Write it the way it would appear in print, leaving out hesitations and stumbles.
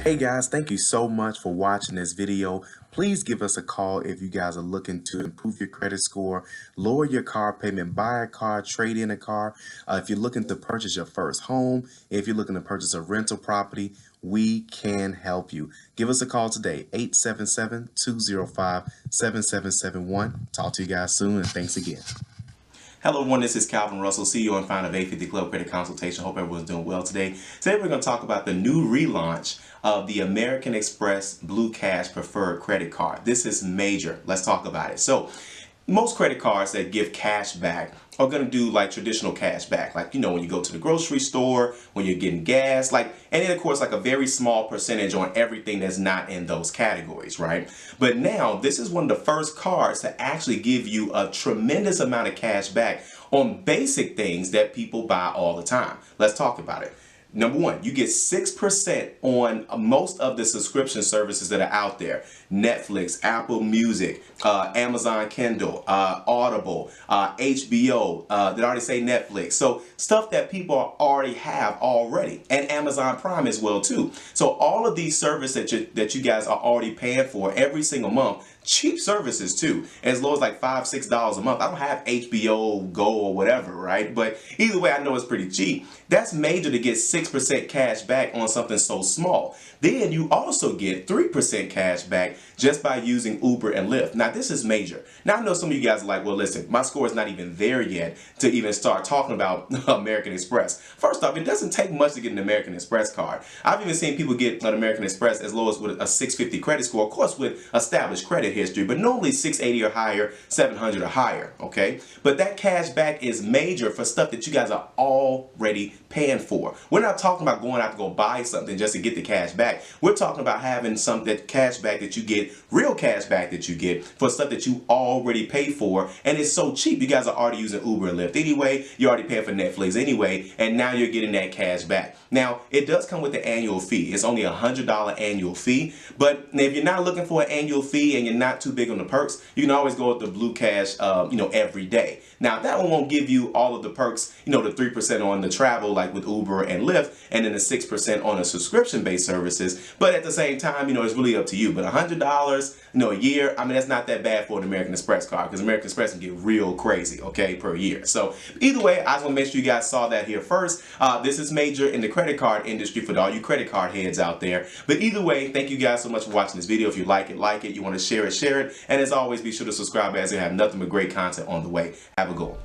Hey guys, thank you so much for watching this video. Please give us a call if you guys are looking to improve your credit score, lower your car payment, buy a car, trade in a car. If you're looking to purchase your first home, if you're looking to purchase a rental property, we can help you. Give us a call today, 877-205-7771. Talk to you guys soon, and thanks again. Hello everyone, this is Calvin Russell, CEO and founder of 850 Club Credit Consultation. Hope everyone's doing well today. Today we're going to talk about the new relaunch of the American Express Blue Cash Preferred Credit Card. This is major. Let's talk about it. So, most credit cards that give cash back are going to do like traditional cash back, like, when you go to the grocery store, when you're getting gas, and then of course like a very small percentage on everything that's not in those categories, right? But now this is one of the first cards to actually give you a tremendous amount of cash back on basic things that people buy all the time. Let's talk about it. Number one, you get 6% on most of the subscription services that are out there. Netflix, Apple Music, Amazon Kindle, Audible, HBO, did I already say Netflix? So stuff that people already have already, and Amazon Prime as well too. So all of these services that you guys are already paying for every single month, cheap services too, as low as like $5-6 a month. I don't have HBO Go or whatever, right? But either way, I know it's pretty cheap. That's major to get 6% cash back on something so small. Then you also get 3% cash back just by using Uber and Lyft. Now this is major. Now I know some of you guys are like, well listen, my score is not even there yet to even start talking about American Express. First off, it doesn't take much to get an American Express card. I've even seen people get an American Express as low as with a 650 credit score, of course with established credit history, but normally 680 or higher, 700 or higher, okay? But that cash back is major for stuff that you guys are already paying for. We're not talking about going out to go buy something just to get the cash back. We're talking about having some that cash back that you get, real cash back that you get for stuff that you already pay for, and it's so cheap. You guys are already using Uber and Lyft anyway, you're already paying for Netflix anyway, and now you're getting that cash back. Now, it does come with the annual fee. It's only a $100 annual fee, but if you're not looking for an annual fee and you're not too big on the perks, you can always go with the Blue Cash, every day. Now, that one won't give you all of the perks, the 3% on the travel, like with Uber and Lyft, and then the 6% on the subscription-based services. But at the same time, it's really up to you. But $100, a year, that's not that bad for an American Express card, because American Express can get real crazy, okay, per year. So either way, I just want to make sure you guys saw that here first. This is major in the credit card industry for all you credit card heads out there. But either way, thank you guys so much for watching this video. If you like it. You want to share it, share it. And as always, be sure to subscribe, as we have nothing but great content on the way. Have a good one.